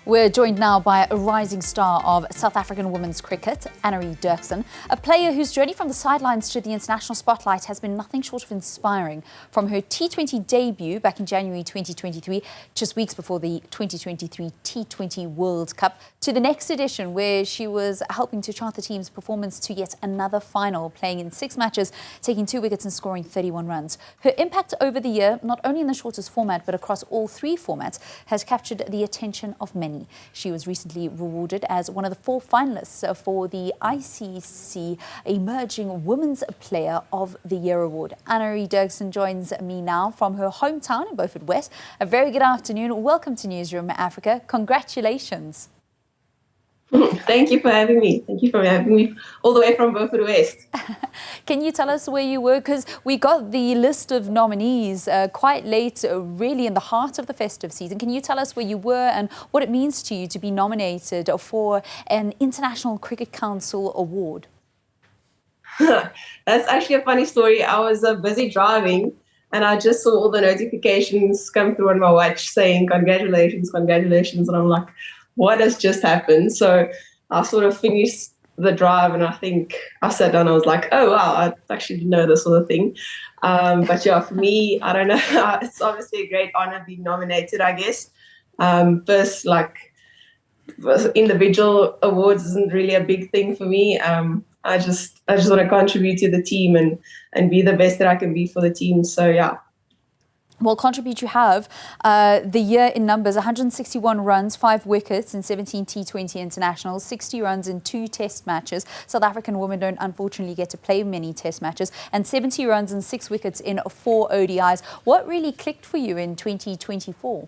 We're joined now by a rising star of South African women's cricket, Annerie Dercksen, a player whose journey from the sidelines to the international spotlight has been nothing short of inspiring. From her T20 debut back in January 2023, just weeks before the 2023 T20 World Cup, to the next edition where she was helping to chart the team's performance to yet another final, playing in 6 matches, taking 2 wickets and scoring 31 runs. Her impact over the year, not only in the shortest format but across all 3 formats, has captured the attention of many. She was recently rewarded as one of the 4 finalists for the ICC Emerging Women's Player of the Year award. Annerie Dercksen joins me now from her hometown in Beaufort West. A very good afternoon. Welcome to Newzroom Afrika. Congratulations. Thank you for having me. Thank you for having me all the way from Beaufort West. Can you tell us where you were? Because we got the list of nominees quite late, really in the heart of the festive season. Can you tell us where you were and what it means to you to be nominated for an International Cricket Council award? That's actually a funny story. I was busy driving and I just saw all the notifications come through on my watch saying congratulations, congratulations. And I'm like, what has just happened? So I sort of finished the drive and I think I sat down, I was like, oh wow, I actually didn't know this sort of thing. But yeah, for me, I don't know, it's obviously a great honor being nominated, I guess. First, individual awards isn't really a big thing for me. I just want to contribute to the team and be the best that I can be for the team. So yeah. Well, contribute you have. The year in numbers, 161 runs, 5 wickets in 17 T20 internationals, 60 runs in 2 test matches. South African women don't unfortunately get to play many test matches, and 70 runs and 6 wickets in 4 ODIs. What really clicked for you in 2024?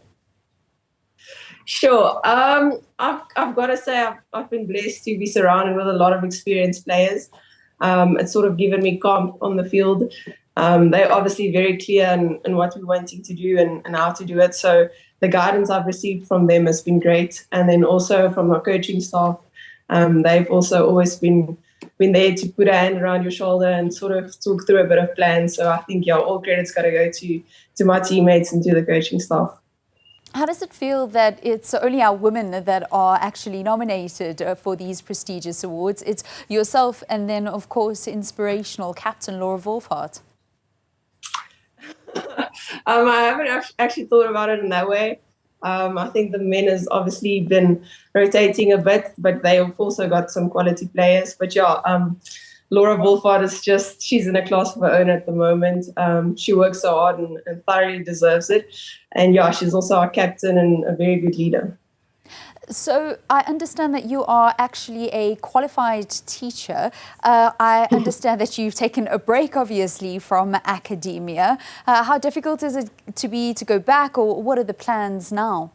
Sure. I've got to say I've been blessed to be surrounded with a lot of experienced players. It's sort of given me calm on the field. They're obviously very clear in what we're wanting to do and how to do it. So the guidance I've received from them has been great. And then also from our coaching staff, they've also always been there to put a hand around your shoulder and sort of talk through a bit of plan. So I think, yeah, all credit's got to go to my teammates and to the coaching staff. How does it feel that it's only our women that are actually nominated for these prestigious awards? It's yourself and then, of course, inspirational captain Laura Wolfhard. I haven't actually thought about it in that way. I think the men has obviously been rotating a bit, but they've also got some quality players. But yeah, Laura Wolfhard is she's in a class of her own at the moment. She works so hard and thoroughly deserves it. And yeah, she's also our captain and a very good leader. So I understand that you are actually a qualified teacher. I understand that you've taken a break, obviously, from academia. How difficult is it to go back, or what are the plans now?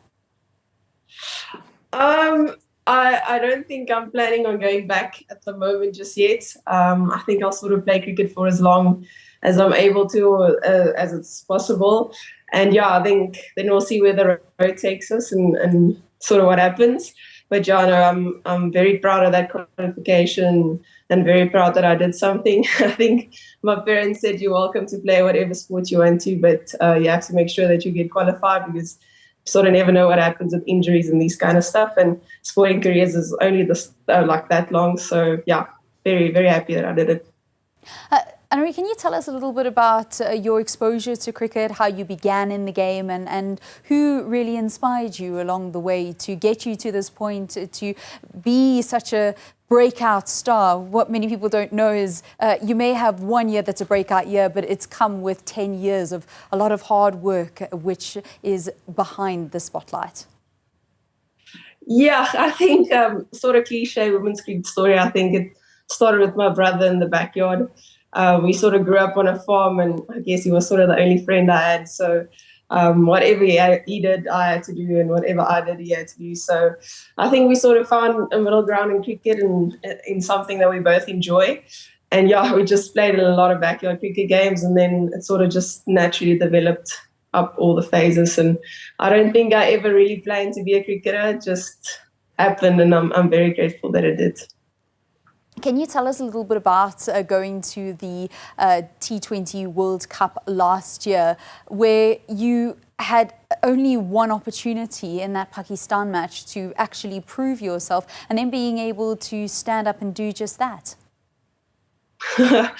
I don't think I'm planning on going back at the moment just yet. I think I'll sort of play cricket for as long as I'm able to, as it's possible. And yeah, I think then we'll see where the road takes us and sort of what happens. But yeah, no, I'm very proud of that qualification and very proud that I did something. I think my parents said you're welcome to play whatever sport you want to, but you have to make sure that you get qualified because you sort of never know what happens with injuries and these kind of stuff. And sporting careers is only like that long. So yeah, very, very happy that I did it. Annerie, can you tell us a little bit about your exposure to cricket, how you began in the game and who really inspired you along the way to get you to this point, to be such a breakout star? What many people don't know is you may have 1 year that's a breakout year, but it's come with 10 years of a lot of hard work, which is behind the spotlight. Yeah, I think sort of cliche women's cricket story. I think it started with my brother in the backyard. We sort of grew up on a farm and I guess he was sort of the only friend I had. So whatever he did, I had to do, and whatever I did, he had to do. So I think we sort of found a middle ground in cricket and in something that we both enjoy. And yeah, we just played a lot of backyard cricket games and then it sort of just naturally developed up all the phases. And I don't think I ever really planned to be a cricketer. It just happened and I'm very grateful that it did. Can you tell us a little bit about going to the T20 World Cup last year, where you had only one opportunity in that Pakistan match to actually prove yourself, and then being able to stand up and do just that? Yeah,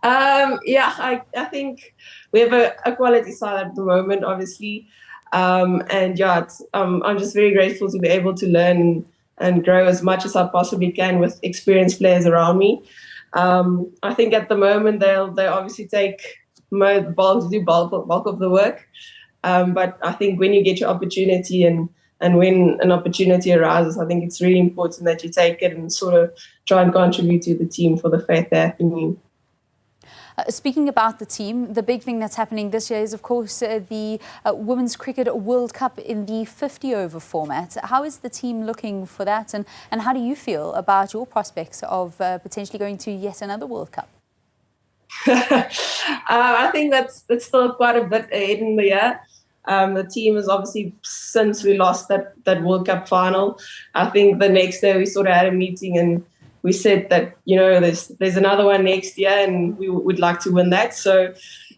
I think we have a quality side at the moment, obviously. And yeah, I'm just very grateful to be able to learn and grow as much as I possibly can with experienced players around me. I think at the moment they obviously take bulk of the work. But I think when you get your opportunity and when an opportunity arises, I think it's really important that you take it and sort of try and contribute to the team for the faith they have in you. Speaking about the team, the big thing that's happening this year is, of course, the Women's Cricket World Cup in the 50-over format. How is the team looking for that, and how do you feel about your prospects of potentially going to yet another World Cup? I think that's still quite a bit ahead in the year. The team is obviously, since we lost that World Cup final, I think the next day we sort of had a meeting and we said that, you know, there's another one next year and we would like to win that. So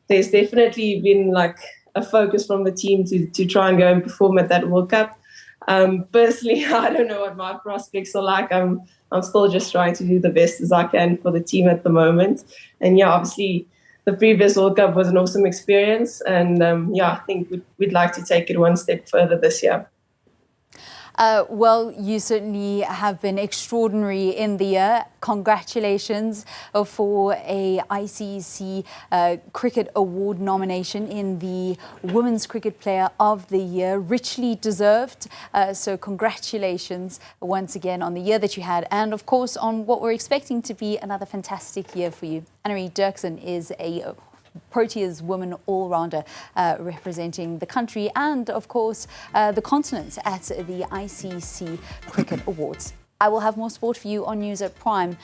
there's definitely been like a focus from the team to try and go and perform at that World Cup. Personally, I don't know what my prospects are like. I'm still just trying to do the best as I can for the team at the moment. And yeah, obviously the previous World Cup was an awesome experience. And yeah, I think we'd like to take it one step further this year. Well, you certainly have been extraordinary in the year. Congratulations for a ICC Cricket Award nomination in the Women's Cricket Player of the Year. Richly deserved. So congratulations once again on the year that you had, and of course on what we're expecting to be another fantastic year for you. Annerie Dercksen is a Proteas woman all-rounder representing the country and, of course, the continent at the ICC Cricket Awards. I will have more sport for you on News at Prime.